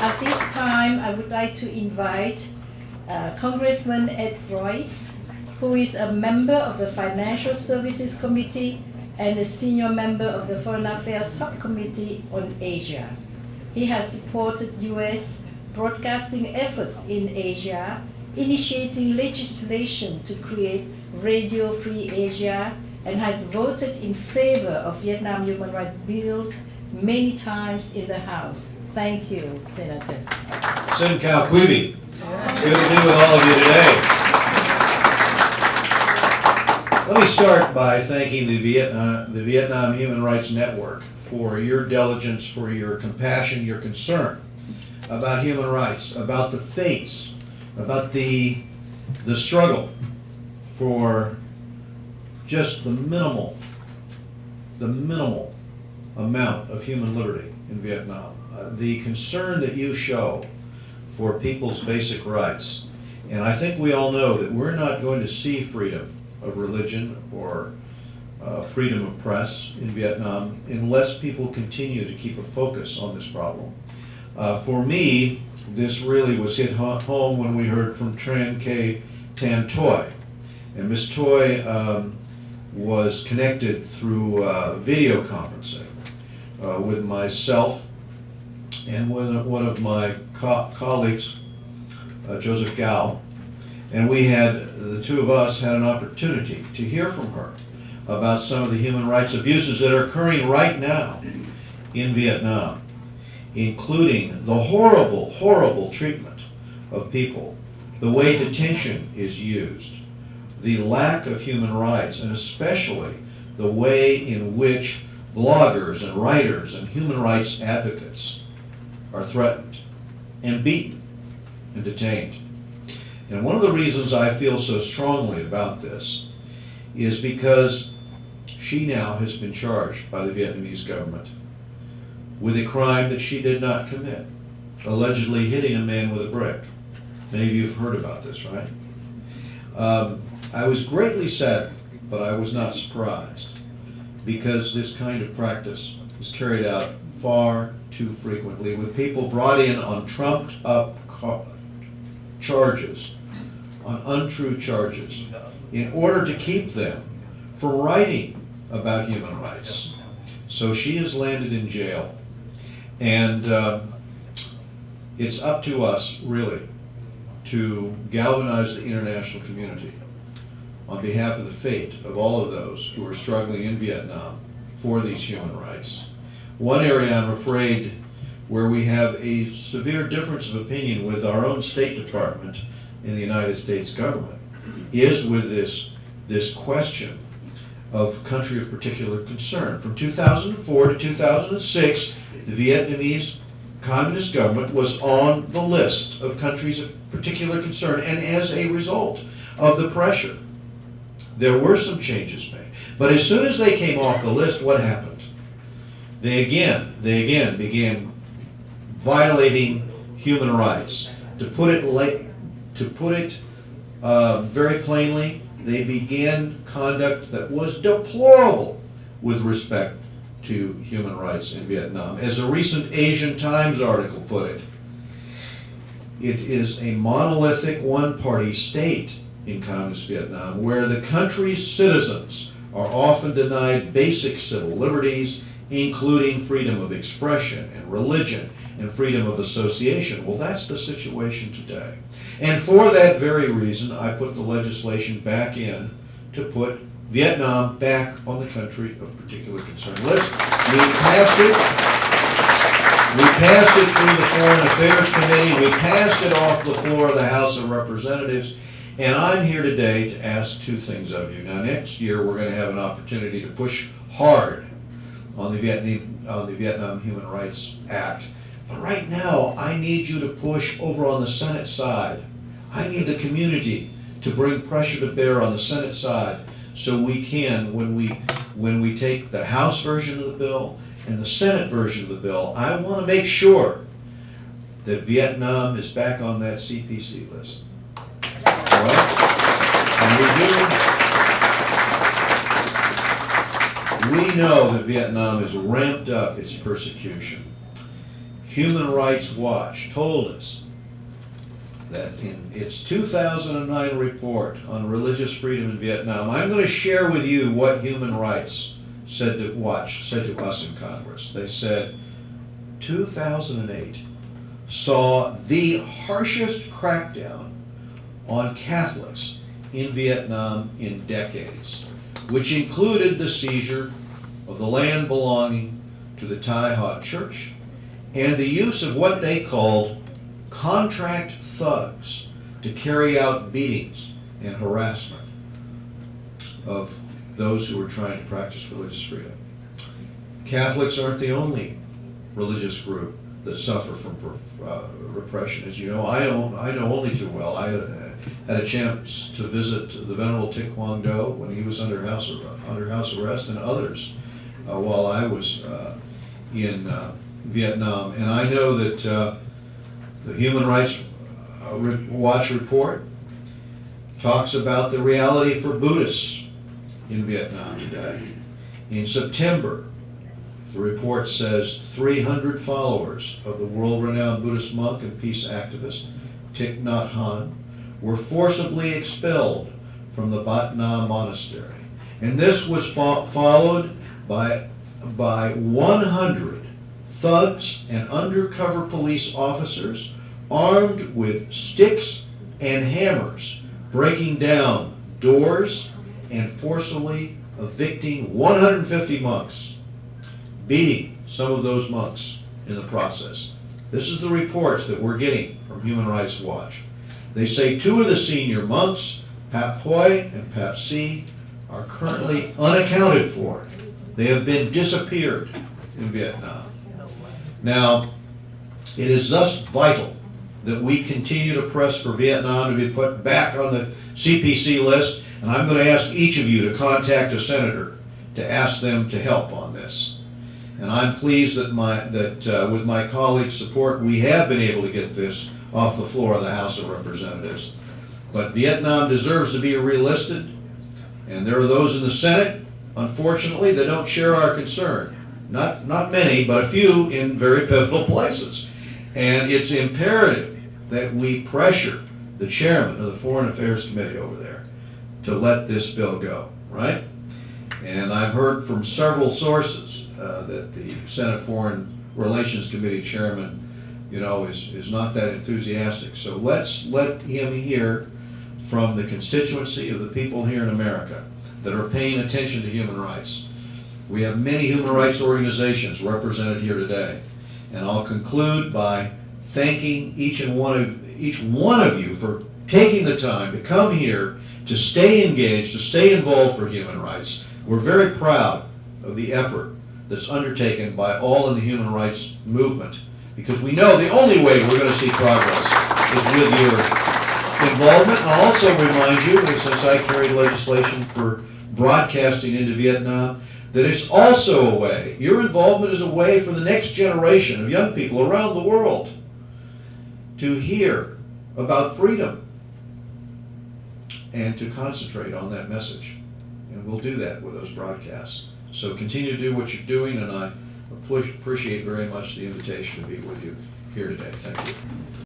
At this time, I would like to invite Congressman Ed Royce, who is a member of the Financial Services Committee and a senior member of the Foreign Affairs Subcommittee on Asia. He has supported U.S. broadcasting efforts in Asia, initiating legislation to create Radio Free Asia, and has voted in favor of Vietnam human rights bills many times in the House. Thank you, Senator. MLNQVN. Good to be with all of you today. Let me start by thanking the Vietnam Human Rights Network for your diligence, for your compassion, your concern about human rights, about the fates, about the struggle for just the minimal amount of human liberty in Vietnam. The concern that you show for people's basic rights. And I think we all know that we're not going to see freedom of religion or freedom of press in Vietnam unless people continue to keep a focus on this problem. For me, this really was hit home when we heard from Tran Kay Tan Toy. And Ms. Toy was connected through video conferencing with myself and one of my colleagues, Joseph Gao, and the two of us had an opportunity to hear from her about some of the human rights abuses that are occurring right now in Vietnam, including the horrible, horrible treatment of people, the way detention is used, the lack of human rights, and especially the way in which bloggers and writers and human rights advocates are threatened and beaten and detained. And one of the reasons I feel so strongly about this is because she now has been charged by the Vietnamese government with a crime that she did not commit, allegedly hitting a man with a brick. Many of you have heard about this, right? I was greatly saddened, but I was not surprised, because this kind of practice is carried out far too frequently with people brought in on trumped up charges, on untrue charges, in order to keep them from writing about human rights. So she has landed in jail, and it's up to us, really, to galvanize the international community on behalf of the fate of all of those who are struggling in Vietnam for these human rights. One area, I'm afraid, where we have a severe difference of opinion with our own State Department in the United States government is with this question of country of particular concern. From 2004 to 2006, the Vietnamese Communist government was on the list of countries of particular concern, and as a result of the pressure, there were some changes made. But as soon as they came off the list, what happened? They again began violating human rights. To put it very plainly, they began conduct that was deplorable with respect to human rights in Vietnam. As a recent Asian Times article put it, it is a monolithic one-party state in Communist Vietnam where the country's citizens are often denied basic civil liberties, including freedom of expression and religion and freedom of association. Well, that's the situation today. And for that very reason, I put the legislation back in to put Vietnam back on the country of particular concern list. We passed it. We passed it through the Foreign Affairs Committee. We passed it off the floor of the House of Representatives. And I'm here today to ask two things of you. Now, next year, we're going to have an opportunity to push hard on the Vietnam Human Rights Act. But right now, I need you to push over on the Senate side. I need the community to bring pressure to bear on the Senate side so we can, when we take the House version of the bill and the Senate version of the bill, I want to make sure that Vietnam is back on that CPC list. All right? And we know that Vietnam has ramped up its persecution. Human Rights Watch told us that in its 2009 report on religious freedom in Vietnam, I'm going to share with you what Human Rights Watch said to us in Congress. They said 2008 saw the harshest crackdown on Catholics in Vietnam in decades, which included the seizure of the land belonging to the Thai Hot Church and the use of what they called contract thugs to carry out beatings and harassment of those who were trying to practice religious freedom. Catholics aren't the only religious group that suffer from repression. As you know, I know only too well. I had a chance to visit the Venerable Thich Quang Do when he was under house arrest, and others while I was in Vietnam. And I know that the Human Rights Watch report talks about the reality for Buddhists in Vietnam today. In September, the report says 300 followers of the world-renowned Buddhist monk and peace activist Thich Nhat Hanh were forcibly expelled from the Bat Na monastery. And this was followed by 100 thugs and undercover police officers armed with sticks and hammers, breaking down doors and forcibly evicting 150 monks, beating some of those monks in the process. This is the reports that we're getting from Human Rights Watch. They say 2 of the senior monks, Pap Hoi and Pap Si, are currently unaccounted for. They have been disappeared in Vietnam. Now, it is thus vital that we continue to press for Vietnam to be put back on the CPC list, and I'm going to ask each of you to contact a senator to ask them to help on this. And I'm pleased that with my colleagues' support, we have been able to get this off the floor of the House of Representatives. But Vietnam deserves to be relisted, and there are those in the Senate, unfortunately, that don't share our concern. Not many, but a few in very pivotal places. And it's imperative that we pressure the chairman of the Foreign Affairs Committee over there to let this bill go, right? And I've heard from several sources that the Senate Foreign Relations Committee chairman, is not that enthusiastic. So let's let him hear from the constituency of the people here in America that are paying attention to human rights. We have many human rights organizations represented here today. And I'll conclude by thanking each one of you for taking the time to come here, to stay engaged, to stay involved for human rights. We're very proud of the effort that's undertaken by all in the human rights movement, because we know the only way we're going to see progress is with your involvement. I'll also remind you, since I carried legislation for broadcasting into Vietnam, that it's also a way, your involvement is a way for the next generation of young people around the world to hear about freedom and to concentrate on that message. And we'll do that with those broadcasts. So continue to do what you're doing, and I appreciate very much the invitation to be with you here today. Thank you.